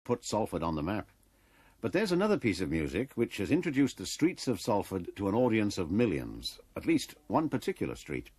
put Salford on the map. But there's another piece of music which has introduced the streets of Salford to an audience of millions, at least one particular street.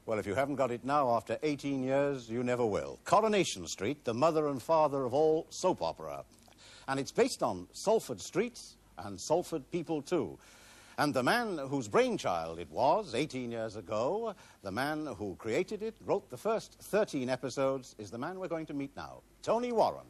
Well, if you haven't got it now, after 18 years, you never will. Coronation Street, the mother and father of all soap opera. And it's based on Salford streets and Salford people, too. And the man whose brainchild it was 18 years ago, the man who created it, wrote the first 13 episodes, is the man we're going to meet now, Tony Warren.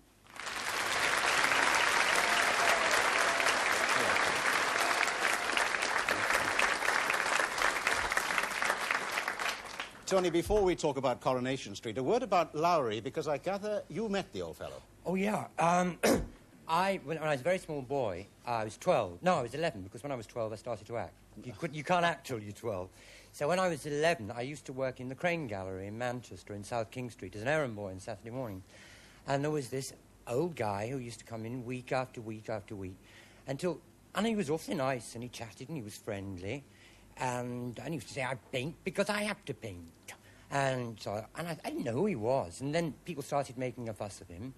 Tony, before we talk about Coronation Street, a word about Lowry, because I gather you met the old fellow. Oh, yeah. When I was a very small boy, I was 12. No, I was 11, because when I was 12, I started to act. You can't act till you're 12. So when I was 11, I used to work in the Crane Gallery in Manchester in South King Street as an errand boy on Saturday morning. And there was this old guy who used to come in week after week after week and he was awfully nice, and he chatted, and he was friendly. And he used to say, I paint because I have to paint. And I didn't know who he was. And then people started making a fuss of him.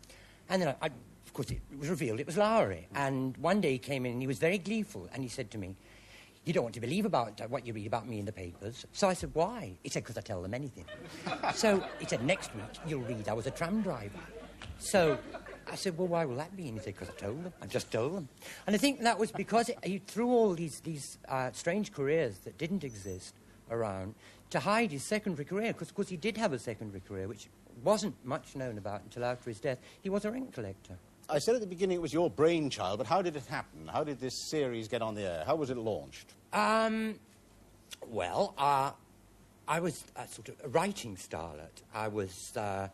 And then, of course, it was revealed it was Lowry. And one day he came in, and he was very gleeful. And he said to me, you don't want to believe about what you read about me in the papers. So I said, why? He said, because I tell them anything. So he said, next week you'll read I was a tram driver. So I said, well, why will that be? And he said, because I told them. I just told them. And I think that was because he threw all these strange careers that didn't exist around to hide his secondary career, because, of course, he did have a secondary career, which wasn't much known about until after his death. He was a rent collector. I said at the beginning it was your brainchild, but how did it happen? How did this series get on the air? How was it launched? Well, I was sort of a writing starlet. I was... the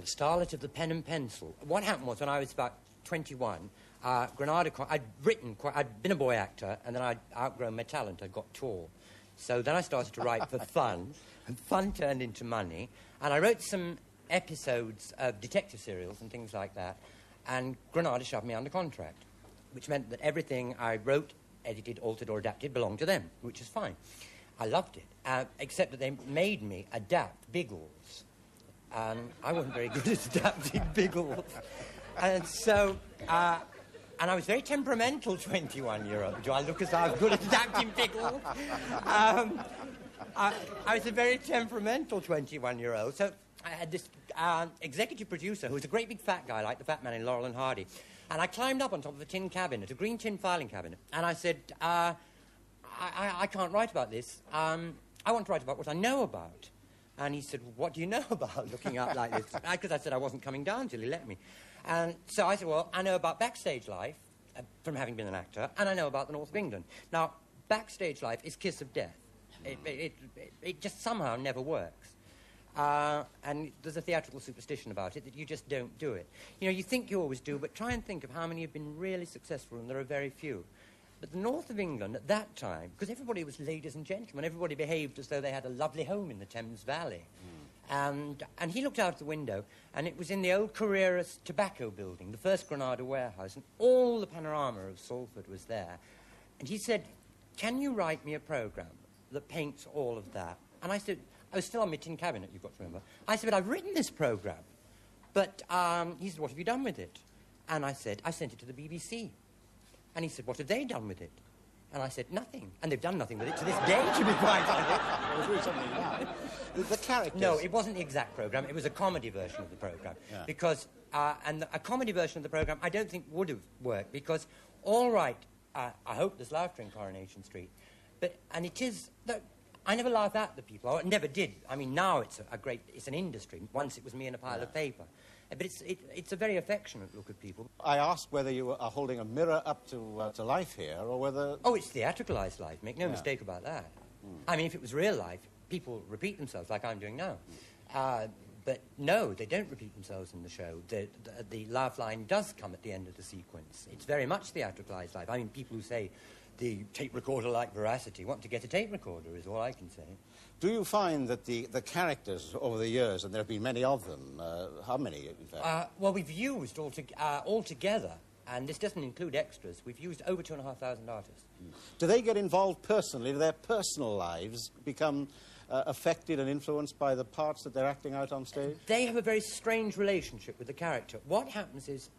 starlet of the pen and pencil. What happened was, when I was about 21, Granada... I'd been a boy actor, and then I'd outgrown my talent. I got tall. So then I started to write for fun, and fun turned into money, and I wrote some episodes of detective serials and things like that, and Granada shoved me under contract, which meant that everything I wrote, edited, altered, or adapted belonged to them, which is fine. I loved it, except that they made me adapt Biggles. And I wasn't very good at adapting Biggles. And so, and I was very temperamental 21-year-old. Do I look as though I'm good at adapting Biggles? I was a very temperamental 21-year-old. So I had this executive producer who was a great big fat guy, like the fat man in Laurel and Hardy. And I climbed up on top of a tin cabinet, a green tin filing cabinet, and I said, I can't write about this. I want to write about what I know about. And he said, what do you know about, looking up like this? Because I said I wasn't coming down till he let me. And so I said, well, I know about backstage life, from having been an actor, and I know about the north of England. Now, backstage life is kiss of death. It just somehow never works. And there's a theatrical superstition about it that you just don't do it. You know, you think you always do, but try and think of how many have been really successful, and there are very few. But the north of England at that time, because everybody was ladies and gentlemen, everybody behaved as though they had a lovely home in the Thames Valley. And he looked out the window, and it was in the old Carreras tobacco building, the first Granada warehouse, and all the panorama of Salford was there. And he said, can you write me a programme that paints all of that? And I said, I was still on my tin cabinet, you've got to remember. I said, but I've written this programme. But he said, what have you done with it? And I said, I sent it to the BBC. And he said, what have they done with it? And I said, nothing. And they've done nothing with it to this day, to be quite honest. The characters... No, it wasn't the exact programme. It was a comedy version of the programme. Yeah. Because, a comedy version of the programme I don't think would have worked, because, all right, I hope there's laughter in Coronation Street, but, and it is... I never laugh at the people. I never did. I mean, now it's it's an industry. Once it was me and a pile of paper. But it's a very affectionate look at people. I asked whether you are holding a mirror up to life here, or whether... Oh, it's theatricalised life. Make no mistake about that. I mean, if it was real life, people repeat themselves like I'm doing now. But no, they don't repeat themselves in the show. The laugh line does come at the end of the sequence. It's very much theatricalised life. I mean, people who say the tape recorder-like veracity want to get a tape recorder, is all I can say. Do you find that the characters over the years, and there have been many of them, how many, in fact? Well, we've used altogether, and this doesn't include extras, we've used over 2,500 artists. Do they get involved personally? Do their personal lives become affected and influenced by the parts that they're acting out on stage? They have a very strange relationship with the character. What happens is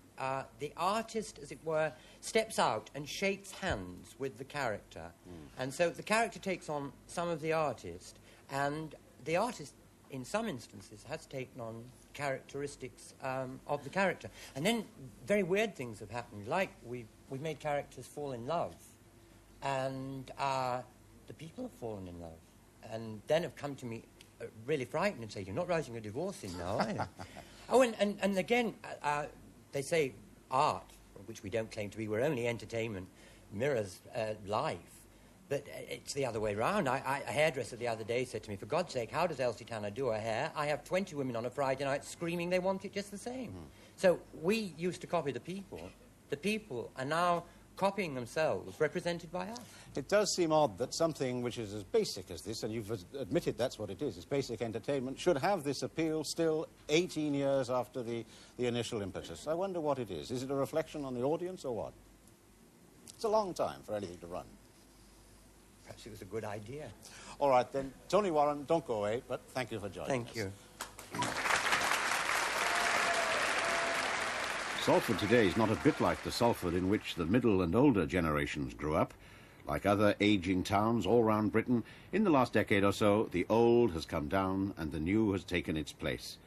the artist, as it were, steps out and shakes hands with the character. And so the character takes on some of the artist, and the artist, in some instances, has taken on characteristics of the character. And then very weird things have happened, like we've made characters fall in love, and the people have fallen in love, and then have come to me really frightened and say, "You're not writing a divorce scene now, are you?" Oh, and again, they say art, which we don't claim to be, we're only entertainment, mirrors life. But it's the other way round. A hairdresser the other day said to me, "For God's sake, how does Elsie Tanner do her hair? I have 20 women on a Friday night screaming they want it just the same." So we used to copy the people. The people are now copying themselves, represented by us. It does seem odd that something which is as basic as this, and you've admitted that's what it is, it's basic entertainment, should have this appeal still 18 years after the initial impetus. I wonder what it is. Is it a reflection on the audience or what? It's a long time for anything to run. Perhaps it was a good idea. All right, then. Tony Warren, don't go away, but thank you for joining us. Thank you. Salford today is not a bit like the Salford in which the middle and older generations grew up. Like other ageing towns all round Britain, in the last decade or so, the old has come down and the new has taken its place.